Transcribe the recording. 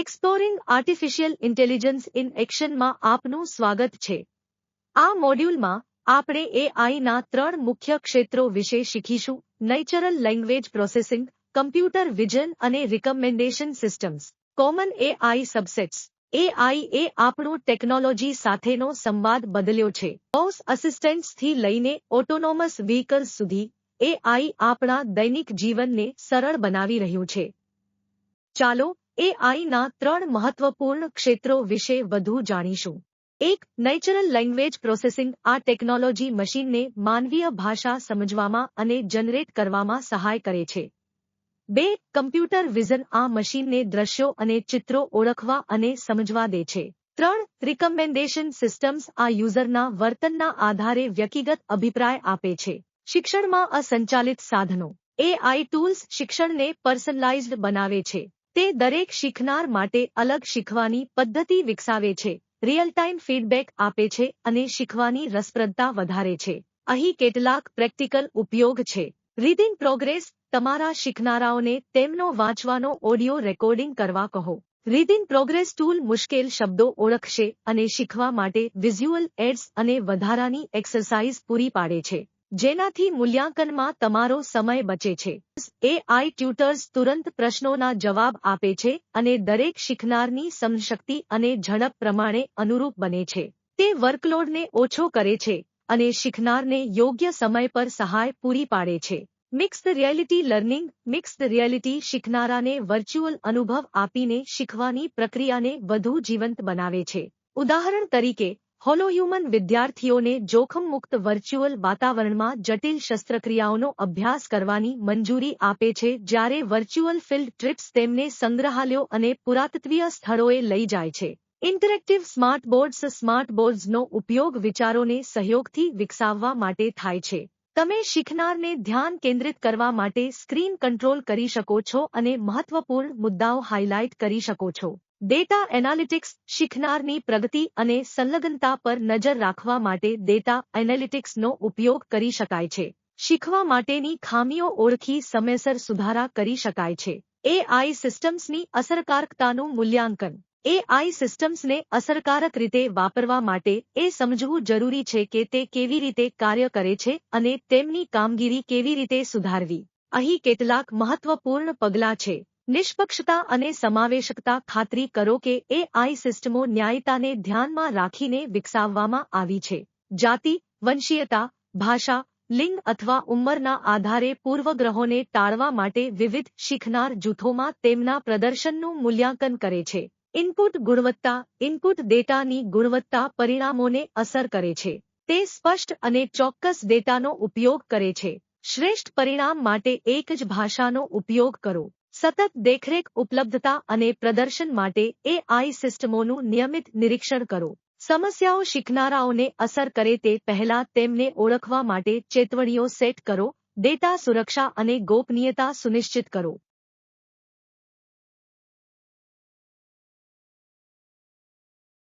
Exploring artificial intelligence in એક્શનમાં આપનું સ્વાગત છે। આ મોડ્યુલમાં આપણે એઆઈના 3 મુખ્ય ક્ષેત્રો વિશે શીખીશું: natural language processing, computer vision અને recommendation systems. Common AI subsets. AI એ આપણું ટેકનોલોજી સાથેનો સંવાદ બદલ્યો છે। વોઇસ અસિસ્ટન્ટ્સથી લઈને ઓટોનોમસ વ્હીકલ્સ સુધી એઆઈ આપણા દૈનિક જીવનને સરળ બનાવી રહ્યું છે। ચાલો એઆઈના 3 મહત્વપૂર્ણ ક્ષેત્રો વિશે વધુ જાણીશું। 1. Natural language processing. આ ટેકનોલોજી મશીનને માનવીય ભાષા સમજવામાં અને જનરેટ કરવામાં સહાય કરે છે। 2. Computer vision. આ મશીનને દ્રશ્યો અને ચિત્રો ઓળખવા અને સમજવા દે છે। 3. Recommendation systems. આ યુઝરના વર્તનના આધારે વ્યક્તિગત અભિપ્રાય આપે છે। શિક્ષણમાં અસંચાલિત સાધનો। એઆઈ ટૂલ્સ શિક્ષણને પર્સનલાઇઝ્ડ બનાવે છે। તે દરેક શીખનાર માટે અલગ શીખવાની પદ્ધતિ વિકસાવે છે, રિયલ ટાઈમ ફીડબેક આપે છે અને શીખવાની રસપ્રદતા વધારે છે। અહીં કેટલાક પ્રેક્ટિકલ ઉપયોગ છે। Reading progress. તમારા શીખનારાઓને તેમનો વાંચવાનો ઓડિયો રેકોર્ડિંગ કરવા કહો। રીડિંગ પ્રોગ્રેસ ટૂલ મુશ્કેલ શબ્દો ઓળખશે અને શીખવા માટે વિઝ્યુઅલ એડ્સ અને વધારાની એક્સરસાઇઝ પૂરી પાડે છે, જેનાથી મૂલ્યાંકનમાં તમારો સમય બચે છે। એઆઈ ટ્યુટર્સ તુરંત પ્રશ્નોના જવાબ આપે છે અને દરેક શીખનારની સમજશક્તિ અને ઝડપ પ્રમાણે અનુરૂપ બને છે। તે વર્કલોડને ઓછો કરે છે અને શીખનારને યોગ્ય સમય પર સહાય પૂરી પાડે છે। Mixed reality learning. Mixed reality શીખનારાને વર્ચ્યુઅલ અનુભવ આપીને શીખવાની પ્રક્રિયાને વધુ જીવંત બનાવે છે। ઉદાહરણ તરીકે, હોલોહ્યુમન વિદ્યાર્થીઓને જોખમમુક્ત વર્ચ્યુઅલ વાતાવરણમાં જટિલ શસ્ત્રક્રિયાઓનો અભ્યાસ કરવાની મંજૂરી આપે છે, જ્યારે વર્ચ્યુઅલ ફિલ્ડ ટ્રિપ્સ તેમને સંગ્રહાલયો અને પુરાતત્વીય સ્થળોએ લઈ જાય છે। Interactive smart boards. સ્માર્ટ બોર્ડ્સનો ઉપયોગ વિચારોને સહયોગથી વિકસાવવા માટે થાય છે। તમે શીખનારને ધ્યાન કેન્દ્રિત કરવા માટે સ્ક્રીન કંટ્રોલ કરી શકો છો અને મહત્વપૂર્ણ મુદ્દાઓ હાઇલાઇટ કરી શકો છો। Data analytics. શીખનારની પ્રગતિ અને સંલગ્નતા પર નજર રાખવા માટે ડેટા એનાલિટિક્સનો ઉપયોગ કરી શકાય છે। શીખવા માટેની ખામીઓ ઓળખી સમયસર સુધારા કરી શકાય છે। એઆઈ સિસ્ટમ્સની અસરકારકતાનું મૂલ્યાંકન। એઆઈ સિસ્ટમ્સને અસરકારક રીતે વાપરવા માટે એ સમજવું જરૂરી છે કે તે કેવી રીતે કાર્ય કરે છે અને તેમની કામગીરી કેવી રીતે સુધારવી। અહીં કેટલાક મહત્વપૂર્ણ પગલાં છે। નિષ્પક્ષતા અને સમાવેશકતા। ખાતરી કરો કે એઆઈ સિસ્ટમો ન્યાયતાને ધ્યાનમાં રાખીને વિકસાવવામાં આવી છે। જાતિ, વંશીયતા, ભાષા, લિંગ અથવા ઉંમરના આધારે પૂર્વગ્રહોને ટાળવા માટે વિવિધ શીખનાર જૂથોમાં તેમના પ્રદર્શનનું મૂલ્યાંકન કરે છે। ઇનપુટ ગુણવત્તા। ઇનપુટ ડેટાની ગુણવત્તા પરિણામોને અસર કરે છે। તે સ્પષ્ટ અને ચોક્કસ ડેટાનો ઉપયોગ કરે છે। શ્રેષ્ઠ પરિણામ માટે એક જ ભાષાનો ઉપયોગ કરો। સતત દેખરેખ। ઉપલબ્ધતા અને પ્રદર્શન માટે એઆઈ સિસ્ટમોનું નિયમિત નિરીક્ષણ કરો। સમસ્યાઓ શીખનારાઓને અસર કરે તે પહેલાં તેમને ઓળખવા માટે ચેતવણીઓ સેટ કરો। ડેટા સુરક્ષા અને ગોપનીયતા સુનિશ્ચિત કરો।